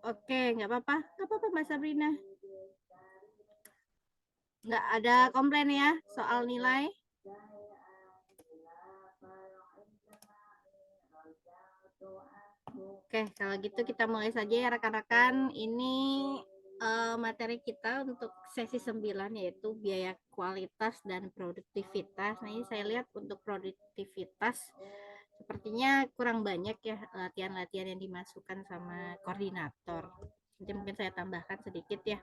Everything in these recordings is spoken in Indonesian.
Oke, nggak apa-apa, Mbak Sabrina. Nggak ada komplain ya soal nilai. Oke, kalau gitu kita mulai saja ya rekan-rekan. Ini materi kita untuk sesi 9 yaitu biaya kualitas dan produktivitas. Nah, ini saya lihat untuk produktivitas sepertinya kurang banyak ya latihan-latihan yang dimasukkan sama koordinator. Jadi mungkin saya tambahkan sedikit ya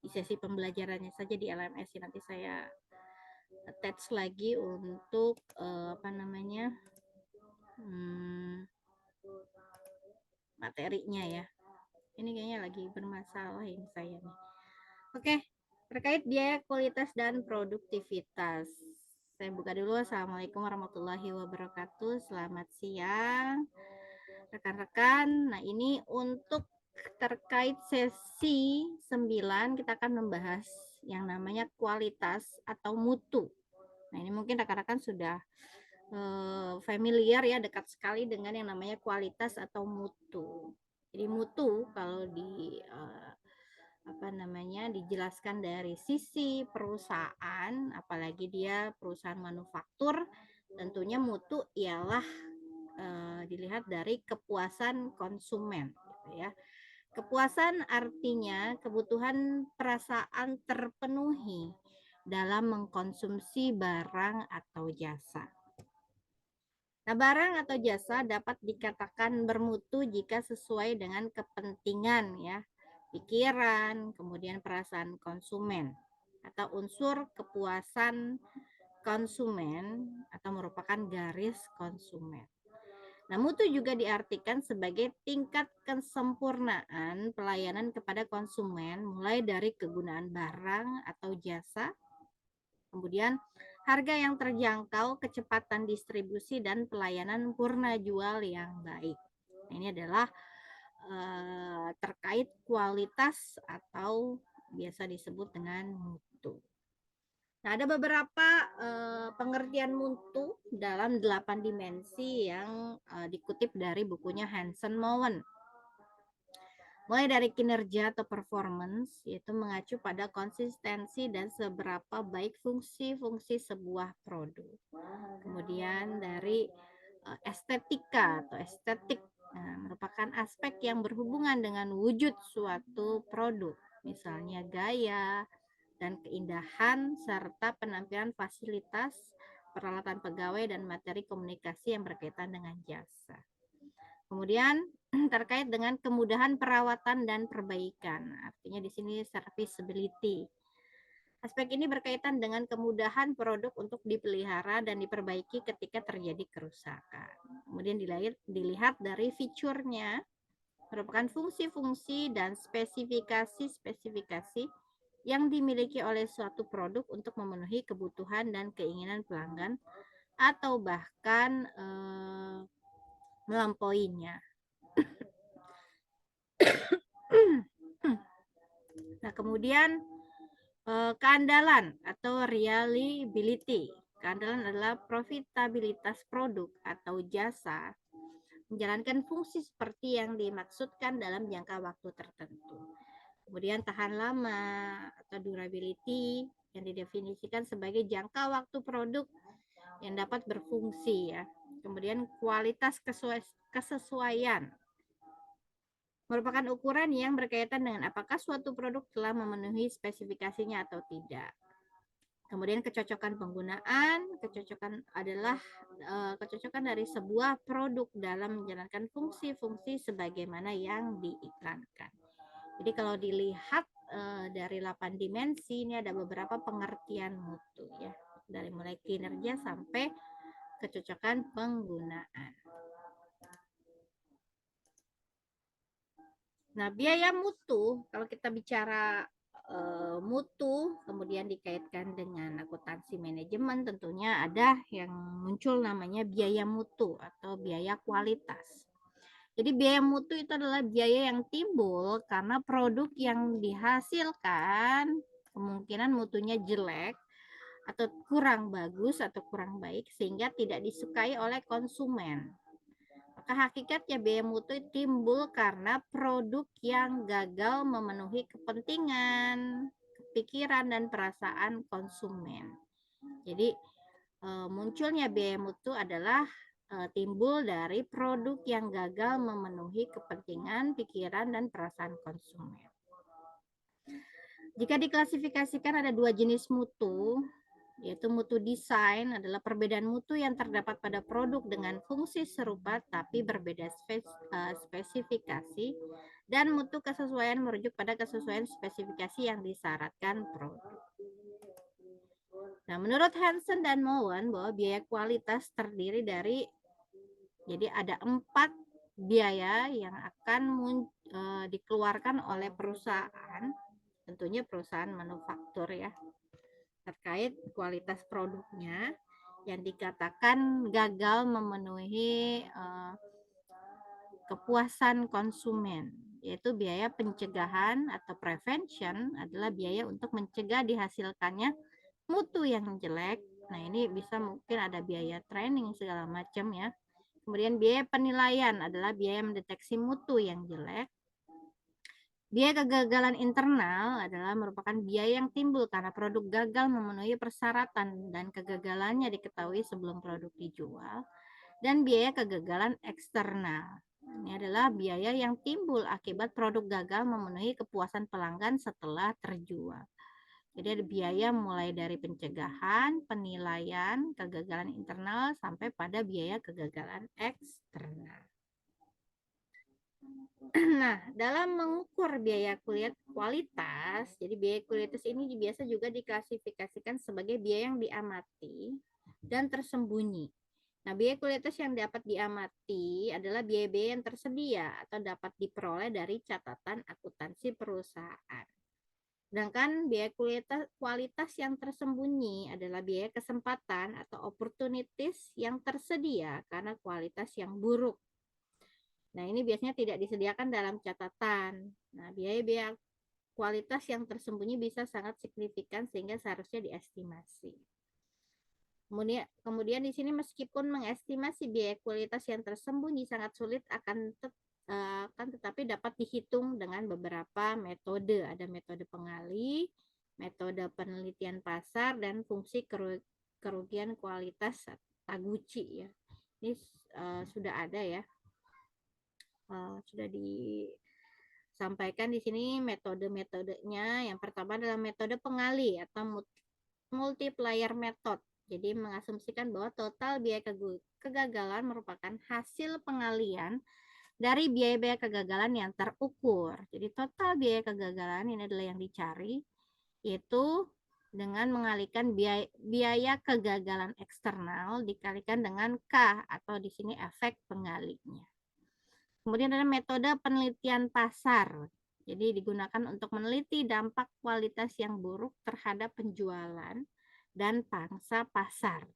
di sesi pembelajarannya saja di LMS. Nanti saya attach lagi untuk apa namanya materinya ya. Ini kayaknya lagi bermasalah ini saya nih. Oke, terkait biaya kualitas dan produktivitas. Saya buka dulu. Assalamualaikum warahmatullahi wabarakatuh. Selamat siang rekan-rekan. Nah, ini untuk terkait sesi 9 kita akan membahas yang namanya kualitas atau mutu. Nah, ini mungkin rekan-rekan sudah familiar ya, dekat sekali dengan yang namanya kualitas atau mutu. Jadi mutu kalau di apa namanya dijelaskan dari sisi perusahaan, apalagi dia perusahaan manufaktur, tentunya mutu ialah dilihat dari kepuasan konsumen, gitu ya. Kepuasan artinya kebutuhan perasaan terpenuhi dalam mengkonsumsi barang atau jasa. Nah, barang atau jasa dapat dikatakan bermutu jika sesuai dengan kepentingan ya, pikiran, kemudian perasaan konsumen atau unsur kepuasan konsumen atau merupakan garis konsumen. Nah, mutu juga diartikan sebagai tingkat kesempurnaan pelayanan kepada konsumen mulai dari kegunaan barang atau jasa, kemudian harga yang terjangkau, kecepatan distribusi, dan pelayanan purna jual yang baik. Nah, ini adalah terkait kualitas atau biasa disebut dengan mutu. Nah, ada beberapa pengertian mutu dalam 8 dimensi yang dikutip dari bukunya Hansen Mowen. Mulai dari kinerja atau performance, yaitu mengacu pada konsistensi dan seberapa baik fungsi-fungsi sebuah produk. Kemudian dari estetika atau estetik, merupakan aspek yang berhubungan dengan wujud suatu produk, misalnya gaya dan keindahan, serta penampilan fasilitas, peralatan pegawai, dan materi komunikasi yang berkaitan dengan jasa. Kemudian terkait dengan kemudahan perawatan dan perbaikan. Artinya di sini serviceability. Aspek ini berkaitan dengan kemudahan produk untuk dipelihara dan diperbaiki ketika terjadi kerusakan. Kemudian dilihat dari fiturnya, merupakan fungsi-fungsi dan spesifikasi-spesifikasi yang dimiliki oleh suatu produk untuk memenuhi kebutuhan dan keinginan pelanggan atau bahkan melampauinya. Nah, kemudian keandalan atau reliability. Keandalan adalah profitabilitas produk atau jasa menjalankan fungsi seperti yang dimaksudkan dalam jangka waktu tertentu. Kemudian tahan lama atau durability yang didefinisikan sebagai jangka waktu produk yang dapat berfungsi ya. Kemudian kualitas kesesuaian merupakan ukuran yang berkaitan dengan apakah suatu produk telah memenuhi spesifikasinya atau tidak. Kemudian kecocokan penggunaan, kecocokan adalah kecocokan dari sebuah produk dalam menjalankan fungsi-fungsi sebagaimana yang diiklankan. Jadi kalau dilihat dari 8 dimensi, ini ada beberapa pengertian mutu ya, dari mulai kinerja sampai kecocokan penggunaan. Nah, biaya mutu, kalau kita bicara mutu, kemudian dikaitkan dengan akuntansi manajemen, tentunya ada yang muncul namanya biaya mutu atau biaya kualitas. Jadi biaya mutu itu adalah biaya yang timbul karena produk yang dihasilkan kemungkinan mutunya jelek atau kurang bagus atau kurang baik sehingga tidak disukai oleh konsumen. Maka hakikatnya biaya mutu timbul karena produk yang gagal memenuhi kepentingan, pikiran, dan perasaan konsumen. Jadi munculnya biaya mutu adalah timbul dari produk yang gagal memenuhi kepentingan, pikiran, dan perasaan konsumen. Jika diklasifikasikan ada dua jenis mutu, yaitu mutu desain adalah perbedaan mutu yang terdapat pada produk dengan fungsi serupa tapi berbeda spesifikasi, dan mutu kesesuaian merujuk pada kesesuaian spesifikasi yang disyaratkan produk. Nah, menurut Hansen dan Moen bahwa biaya kualitas terdiri dari, jadi ada 4 biaya yang akan dikeluarkan oleh perusahaan, tentunya perusahaan manufaktur ya, terkait kualitas produknya yang dikatakan gagal memenuhi kepuasan konsumen, yaitu biaya pencegahan atau prevention adalah biaya untuk mencegah dihasilkannya mutu yang jelek. Nah, ini bisa mungkin ada biaya training segala macam ya. Kemudian biaya penilaian adalah biaya mendeteksi mutu yang jelek. Biaya kegagalan internal adalah merupakan biaya yang timbul karena produk gagal memenuhi persyaratan dan kegagalannya diketahui sebelum produk dijual. Dan biaya kegagalan eksternal. Ini adalah biaya yang timbul akibat produk gagal memenuhi kepuasan pelanggan setelah terjual. Jadi ada biaya mulai dari pencegahan, penilaian, kegagalan internal, sampai pada biaya kegagalan eksternal. Nah, dalam mengukur biaya kualitas, jadi biaya kualitas ini biasa juga diklasifikasikan sebagai biaya yang diamati dan tersembunyi. Nah, biaya kualitas yang dapat diamati adalah biaya-biaya yang tersedia atau dapat diperoleh dari catatan akuntansi perusahaan. Sedangkan biaya kualitas yang tersembunyi adalah biaya kesempatan atau opportunities yang tersedia karena kualitas yang buruk. Nah, ini biasanya tidak disediakan dalam catatan. Nah, biaya-biaya kualitas yang tersembunyi bisa sangat signifikan sehingga seharusnya diestimasi. Kemudian di sini meskipun mengestimasi biaya kualitas yang tersembunyi sangat sulit akan tetapi dapat dihitung dengan beberapa metode. Ada metode pengali, metode penelitian pasar, dan fungsi kerugian kualitas Taguchi ya. Ini sudah ada ya. Sudah disampaikan di sini metode-metodenya. Yang pertama adalah metode pengali atau multiplier method. Jadi mengasumsikan bahwa total biaya kegagalan merupakan hasil pengalian dari biaya-biaya kegagalan yang terukur. Jadi total biaya kegagalan ini adalah yang dicari, yaitu dengan mengalihkan biaya kegagalan eksternal dikalikan dengan K atau di sini efek pengalinya. Kemudian ada metode penelitian pasar. Jadi digunakan untuk meneliti dampak kualitas yang buruk terhadap penjualan dan pangsa pasar.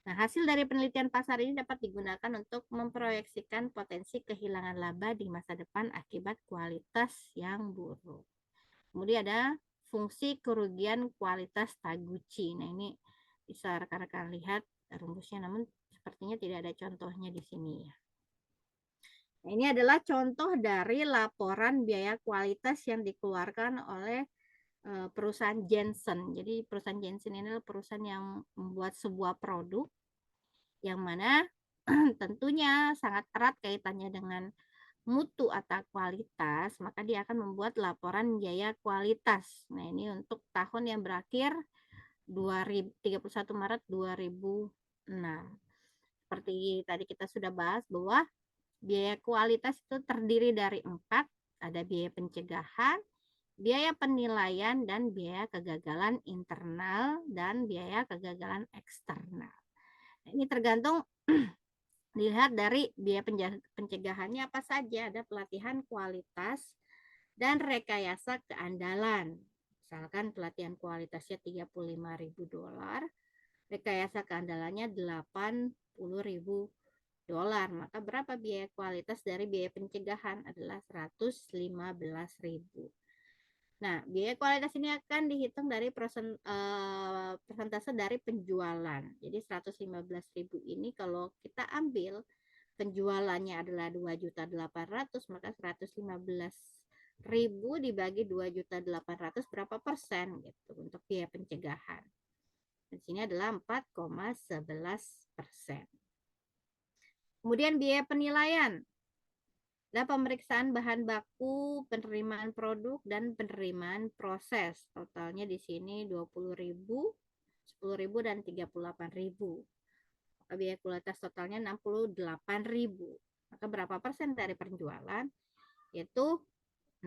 Nah, hasil dari penelitian pasar ini dapat digunakan untuk memproyeksikan potensi kehilangan laba di masa depan akibat kualitas yang buruk. Kemudian ada fungsi kerugian kualitas Taguchi. Nah, ini bisa rekan-rekan lihat rumusnya, namun sepertinya tidak ada contohnya di sini ya. Nah, ini adalah contoh dari laporan biaya kualitas yang dikeluarkan oleh perusahaan Jensen. Jadi perusahaan Jensen ini adalah perusahaan yang membuat sebuah produk yang mana tentunya sangat erat kaitannya dengan mutu atau kualitas, maka dia akan membuat laporan biaya kualitas. Nah, ini untuk tahun yang berakhir 31 Maret 2006. Seperti tadi kita sudah bahas bahwa biaya kualitas itu terdiri dari 4, ada biaya pencegahan, biaya penilaian, dan biaya kegagalan internal, dan biaya kegagalan eksternal. Nah, ini tergantung dilihat dari biaya pencegahannya apa saja. Ada pelatihan kualitas dan rekayasa keandalan. Misalkan pelatihan kualitasnya $35.000, rekayasa keandalannya $80.000. Maka berapa biaya kualitas dari biaya pencegahan adalah $115.000. Nah, biaya kualitas ini akan dihitung dari persentase dari penjualan. Jadi 115.000 ini kalau kita ambil penjualannya adalah 2.800.000, maka 115.000 dibagi 2.800.000 berapa persen gitu untuk biaya pencegahan. Di sini adalah 4,11%. Kemudian biaya penilaian adalah pemeriksaan bahan baku, penerimaan produk, dan penerimaan proses. Totalnya di sini 20.000, 10.000, dan 38.000. Maka biaya kualitas totalnya 68.000. Maka berapa persen dari penjualan? Yaitu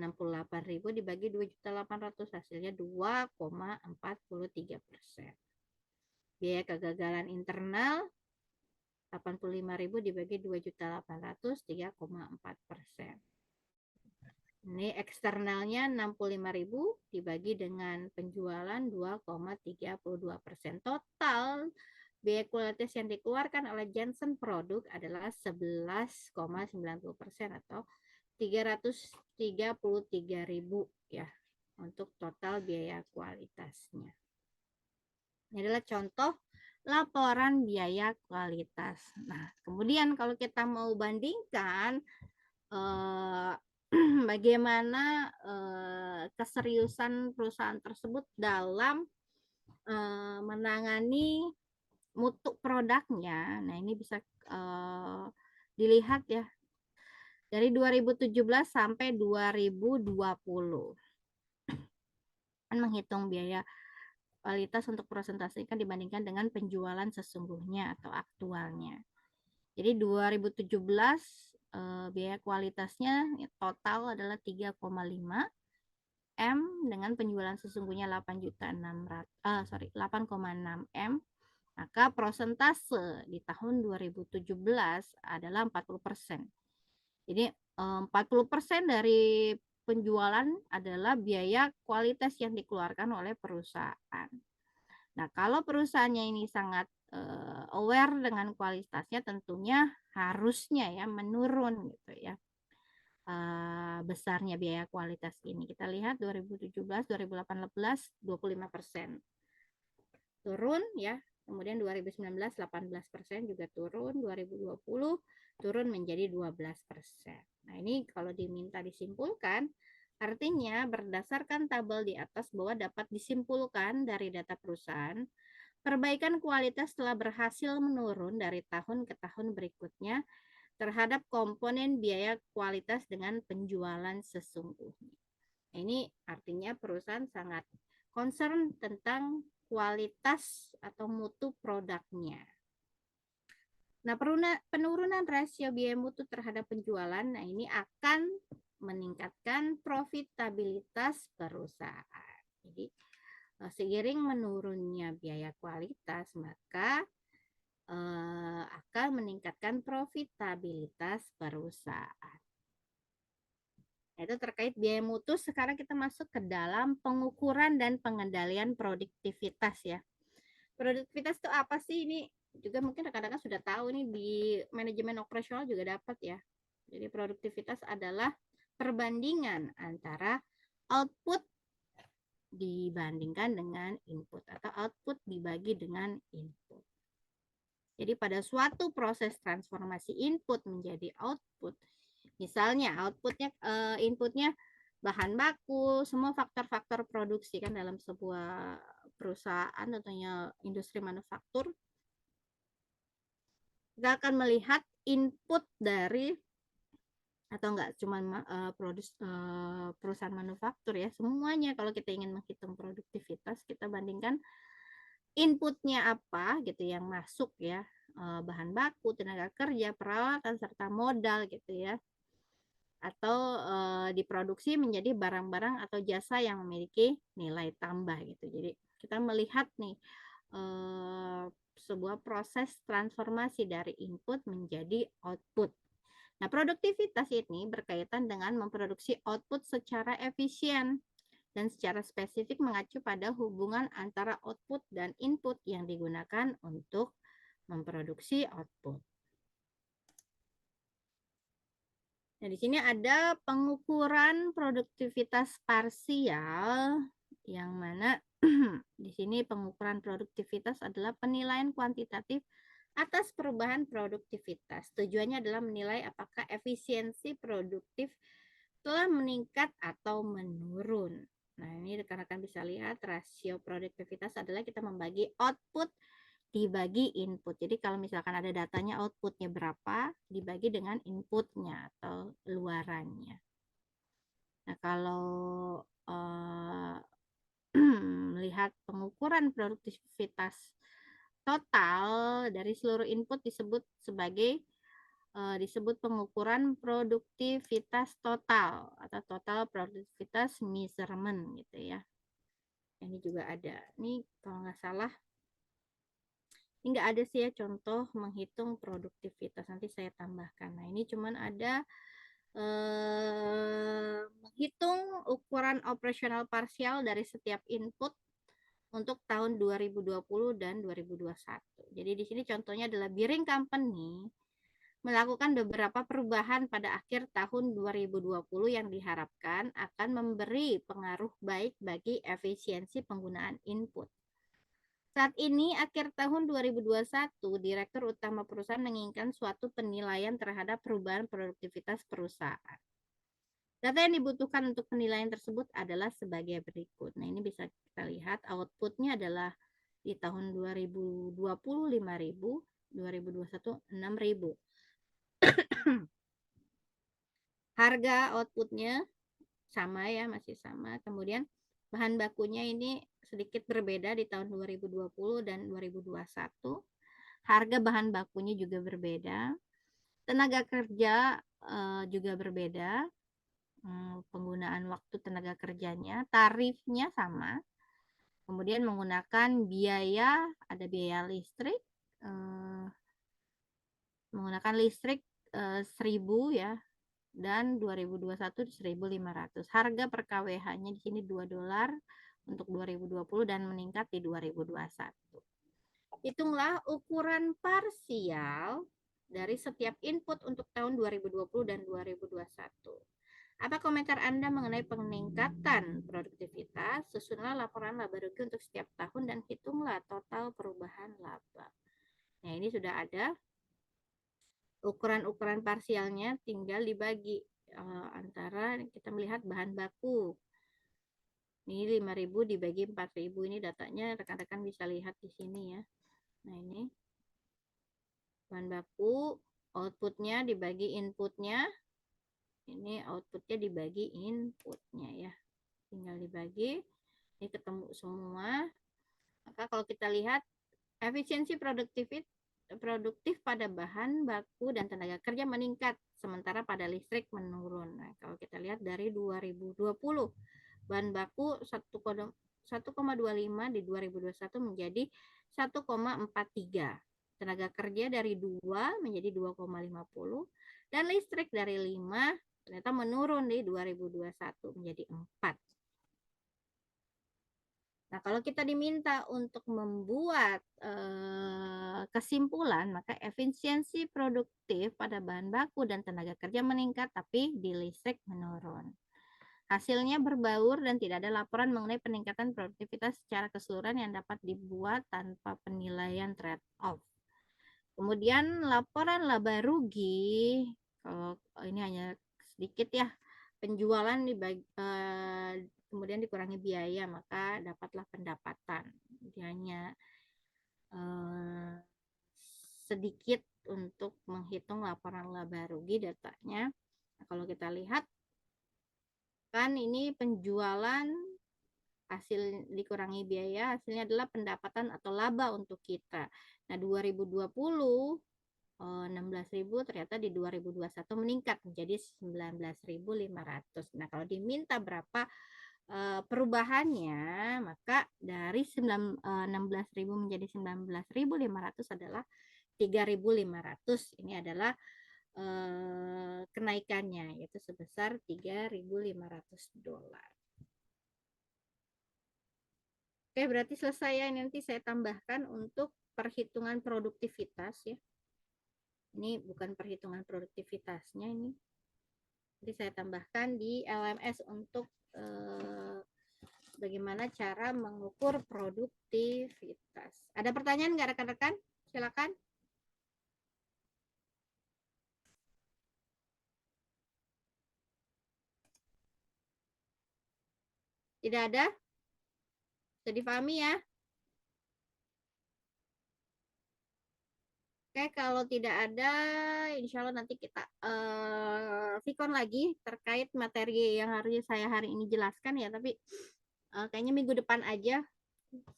68.000 dibagi 2.800.000, hasilnya 2,43%. Biaya kegagalan internal 85.000 dibagi 2.800.000, 3,4%. Ini eksternalnya 65.000 dibagi dengan penjualan 2,32%. Total biaya kualitas yang dikeluarkan oleh Johnson Product adalah 11,90% atau 333.000 ya untuk total biaya kualitasnya. Ini adalah contoh laporan biaya kualitas. Nah, kemudian kalau kita mau bandingkan bagaimana keseriusan perusahaan tersebut dalam menangani mutu produknya. Nah, ini bisa dilihat ya dari 2017 sampai 2020. Kan menghitung biaya kualitas untuk presentasikan dibandingkan dengan penjualan sesungguhnya atau aktualnya. Jadi 2017 biaya kualitasnya total adalah 3,5 M dengan penjualan sesungguhnya 8,6 M. Maka prosentase di tahun 2017 adalah 40%. Jadi 40% dari penjualan adalah biaya kualitas yang dikeluarkan oleh perusahaan. Nah, kalau perusahaannya ini sangat aware dengan kualitasnya, tentunya harusnya ya menurun gitu ya besarnya biaya kualitas ini. Kita lihat 2017, 2018, 25% turun ya. Kemudian 2019 18% juga turun, 2020 turun menjadi 12%. Nah, ini kalau diminta disimpulkan, artinya berdasarkan tabel di atas bahwa dapat disimpulkan dari data perusahaan, perbaikan kualitas telah berhasil menurun dari tahun ke tahun berikutnya terhadap komponen biaya kualitas dengan penjualan sesungguhnya. Ini artinya perusahaan sangat concern tentang kualitas atau mutu produknya. Nah, penurunan rasio biaya mutu terhadap penjualan, nah ini akan meningkatkan profitabilitas perusahaan. Jadi, seiring menurunnya biaya kualitas, maka akan meningkatkan profitabilitas perusahaan. Itu terkait biaya mutu. Sekarang kita masuk ke dalam pengukuran dan pengendalian produktivitas ya. Produktivitas itu apa sih? Ini juga mungkin rekan-rekan sudah tahu nih di manajemen operasional juga dapat ya. Jadi produktivitas adalah perbandingan antara output dibandingkan dengan input atau output dibagi dengan input. Jadi pada suatu proses transformasi input menjadi output, misalnya outputnya inputnya bahan baku, semua faktor-faktor produksi kan dalam sebuah perusahaan tentunya industri manufaktur, kita akan melihat input dari atau enggak cuma perusahaan manufaktur ya, semuanya kalau kita ingin menghitung produktivitas kita bandingkan inputnya apa gitu yang masuk ya, bahan baku, tenaga kerja, peralatan serta modal gitu ya, atau diproduksi menjadi barang-barang atau jasa yang memiliki nilai tambah gitu. Jadi kita melihat nih sebuah proses transformasi dari input menjadi output. Nah, produktivitas ini berkaitan dengan memproduksi output secara efisien dan secara spesifik mengacu pada hubungan antara output dan input yang digunakan untuk memproduksi output. Nah, di sini ada pengukuran produktivitas parsial yang mana di sini pengukuran produktivitas adalah penilaian kuantitatif atas perubahan produktivitas. Tujuannya adalah menilai apakah efisiensi produktif telah meningkat atau menurun. Nah, ini rekan-rekan bisa lihat rasio produktivitas adalah kita membagi output dibagi input. Jadi kalau misalkan ada datanya outputnya berapa, dibagi dengan inputnya atau luarannya. Nah, kalau melihat pengukuran produktivitas total dari seluruh input disebut sebagai disebut pengukuran produktivitas total atau total produktivitas measurement gitu ya. Ini juga ada. Ini kalau nggak salah ini nggak ada sih ya contoh menghitung produktivitas, nanti saya tambahkan. Nah, ini cuman ada menghitung ukuran operasional parsial dari setiap input untuk tahun 2020 dan 2021. Jadi di sini contohnya adalah Biring Company melakukan beberapa perubahan pada akhir tahun 2020 yang diharapkan akan memberi pengaruh baik bagi efisiensi penggunaan input. Saat ini, akhir tahun 2021, Direktur Utama perusahaan menginginkan suatu penilaian terhadap perubahan produktivitas perusahaan. Data yang dibutuhkan untuk penilaian tersebut adalah sebagai berikut. Nah, ini bisa kita lihat outputnya adalah di tahun 2020 5.000, 2021 6.000. Harga outputnya sama ya, masih sama. Kemudian bahan bakunya ini sedikit berbeda di tahun 2020 dan 2021. Harga bahan bakunya juga berbeda. Tenaga kerja juga berbeda. Penggunaan waktu tenaga kerjanya, tarifnya sama. Kemudian menggunakan biaya, ada biaya listrik, menggunakan listrik 1.000 ya, dan 2021 1.500. Harga per kWh-nya di sini $2 untuk 2020 dan meningkat di 2021. Hitunglah ukuran parsial dari setiap input untuk tahun 2020 dan 2021. Apa komentar Anda mengenai peningkatan produktivitas? Susunlah laporan laba rugi untuk setiap tahun dan hitunglah total perubahan laba. Nah, ini sudah ada ukuran-ukuran parsialnya, tinggal dibagi antara kita melihat bahan baku. Ini 5.000 dibagi 4.000, ini datanya rekan-rekan bisa lihat di sini ya. Nah, ini bahan baku, outputnya dibagi inputnya, ini outputnya dibagi inputnya ya, tinggal dibagi, ini ketemu semua. Maka kalau kita lihat efisiensi produktif pada bahan baku dan tenaga kerja meningkat, sementara pada listrik menurun. Nah, kalau kita lihat dari 2020, bahan baku 1,25 di 2021 menjadi 1,43. Tenaga kerja dari 2 menjadi 2,50 dan listrik dari 5 ternyata menurun di 2021 menjadi 4. Nah, kalau kita diminta untuk membuat kesimpulan, maka efisiensi produktif pada bahan baku dan tenaga kerja meningkat, tapi di listrik menurun. Hasilnya berbaur dan tidak ada laporan mengenai peningkatan produktivitas secara keseluruhan yang dapat dibuat tanpa penilaian trade-off. Kemudian laporan laba rugi, kalau ini hanya sedikit ya, penjualan dibagi, kemudian dikurangi biaya, maka dapatlah pendapatan. Jadi hanya sedikit untuk menghitung laporan laba rugi datanya. Nah, kalau kita lihat kan ini penjualan hasil dikurangi biaya, hasilnya adalah pendapatan atau laba untuk kita. Nah, 2020 16.000 ternyata di 2021 meningkat menjadi 19.500. Nah, kalau diminta berapa perubahannya, maka dari 16.000 menjadi 19.500 adalah 3.500. Ini adalah kenaikannya, yaitu sebesar $3.500. Oke, berarti selesai ya. Nanti saya tambahkan untuk perhitungan produktivitas ya. Ini bukan perhitungan produktivitasnya ini. Nanti saya tambahkan di LMS untuk bagaimana cara mengukur produktivitas. Ada pertanyaan nggak rekan-rekan? Silakan. Tidak ada? Sudah difahami ya? Oke, kalau tidak ada, insya Allah nanti kita vikon lagi terkait materi yang harusnya saya hari ini jelaskan ya, tapi kayaknya minggu depan aja.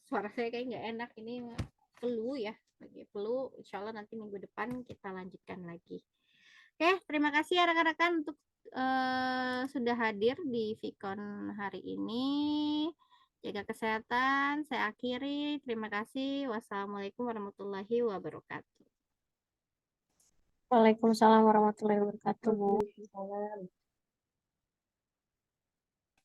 Suara saya kayak nggak enak, ini flu ya, lagi flu. Insya Allah nanti minggu depan kita lanjutkan lagi. Oke, terima kasih ya rekan-rekan untuk sudah hadir di vikon hari ini. Jaga kesehatan, saya akhiri. Terima kasih. Wassalamualaikum warahmatullahi wabarakatuh. Waalaikumsalam warahmatullahi wabarakatuh, Bu. Waalaikumsalam.